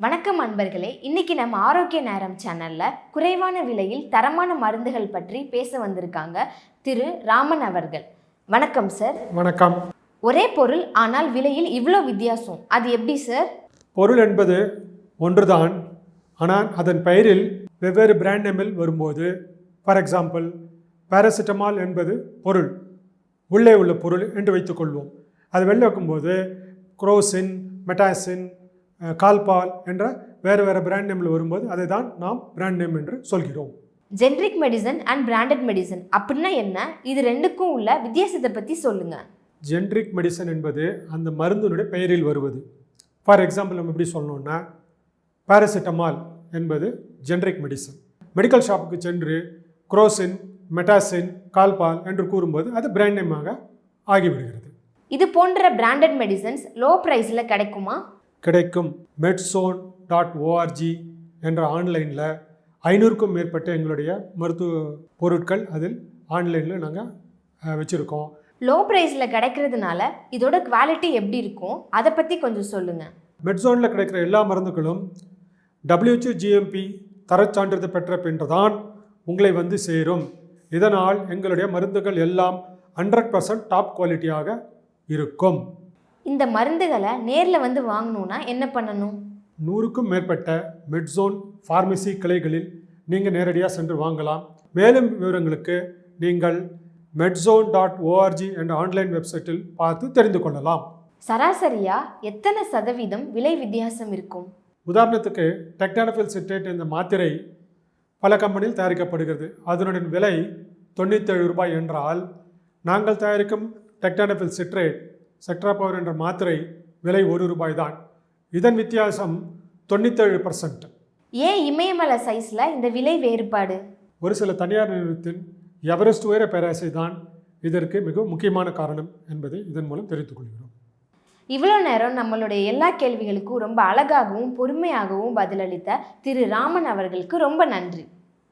வணக்கம் அன்பர்களே, இன்னைக்கு நம்ம ஆரோக்கிய நேரம் சேனல்ல குறைவான விலையில் தரமான மருந்துகள் பற்றி பேச வந்திருக்காங்க திரு ராமன் அவர்கள். வணக்கம் சார். வணக்கம். ஒரே பொருள் ஆனால் விலையில் இவ்வளோ வித்தியாசம், அது எப்படி சார்? பொருள் என்பது ஒன்றுதான், ஆனால் அதன் பெயரில் வெவ்வேறு பிராண்ட் நேமில் வரும்போது, ஃபார் எக்ஸாம்பிள் பேராசிட்டமால் என்பது பொருள், உள்ளே உள்ள பொருள் என்று வைத்துக்கொள்வோம். அது வெளில வைக்கும்போது குரோசின், மெட்டாசின், கால்பால் என்ற வேறு வேறு பிராண்ட் நேமில் வரும்போது அதை தான் நாம் பிராண்ட் நேம் என்று சொல்கிறோம். Generic medicine and branded medicine அப்படின்னா என்ன? இது ரெண்டுக்கும் உள்ள வித்தியாசத்தை பற்றி சொல்லுங்கள். ஜென்ரிக் மெடிசன் என்பது அந்த மருந்தினுடைய பெயரில் வருவது. ஃபார் எக்ஸாம்பிள் நம்ம எப்படி சொல்லணும்னா, பேராசிட்டமால் என்பது ஜென்ரிக் மெடிசன். மெடிக்கல் ஷாப்புக்கு சென்று குரோசின், மெட்டாசின், கால்பால் என்று கூறும்போது அது பிராண்ட் நேமாக ஆகிவிடுகிறது. இது போன்ற பிராண்டட் மெடிசன்ஸ் லோ ப்ரைஸில் கிடைக்குமா? கிடைக்கும். medZone.org என்ற ஆன்லைனில் 500க்கும் மேற்பட்ட எங்களுடைய மருத்துவ பொருட்கள் அதில் ஆன்லைனில் நாங்கள் வச்சுருக்கோம். லோ ப்ரைஸில் கிடைக்கிறதுனால இதோட குவாலிட்டி எப்படி இருக்கும், அதை பற்றி கொஞ்சம் சொல்லுங்கள். medZoneல கிடைக்கிற எல்லா மருந்துகளும் WHO GMP தரச்சான்றிதழ் பெற்ற பின்று தான் உங்களை வந்து சேரும். இதனால் எங்களுடைய மருந்துகள் எல்லாம் 100% டாப் குவாலிட்டியாக இருக்கும். இந்த மருந்துகளை நேரில் வந்து வாங்கணுன்னா என்ன பண்ணணும்? 100க்கும் மேற்பட்ட medZone ஃபார்மசி கிளைகளில் நீங்கள் நேரடியாக சென்று வாங்கலாம். மேலும் விவரங்களுக்கு நீங்கள் medZone.org என்ற ஆன்லைன் வெப்சைட்டில் பார்த்து தெரிந்து கொள்ளலாம். சராசரியாக எத்தனை சதவீதம் விலை வித்தியாசம் இருக்கும்? உதாரணத்துக்கு டெக்டானஃபில் சிட்ரேட் என்ற மாத்திரை பல கம்பெனியில் தயாரிக்கப்படுகிறது. அதனுடைய விலை 97 ரூபாய் என்றால், நாங்கள் தயாரிக்கும் டெக்டானஃபில் சிட்ரேட் செக்ட்ராபவர் என்ற மாத்திரை விலை 1 ரூபாய் தான். இதன் வித்தியாசம் 97%. ஏன் இமயமலை சைஸில் இந்த விலை வேறுபாடு? ஒரு சில தனியார் நிறுவனத்தின் எவரெஸ்ட் உயர பேராசை தான் இதற்கு மிக முக்கியமான காரணம் என்பதை இதன் மூலம் தெரிவித்துக் கொள்கிறோம். இவ்வளோ நேரம் நம்மளுடைய எல்லா கேள்விகளுக்கும் ரொம்ப அழகாகவும் பொறுமையாகவும் பதிலளித்த திரு ராமன் அவர்களுக்கு ரொம்ப நன்றி.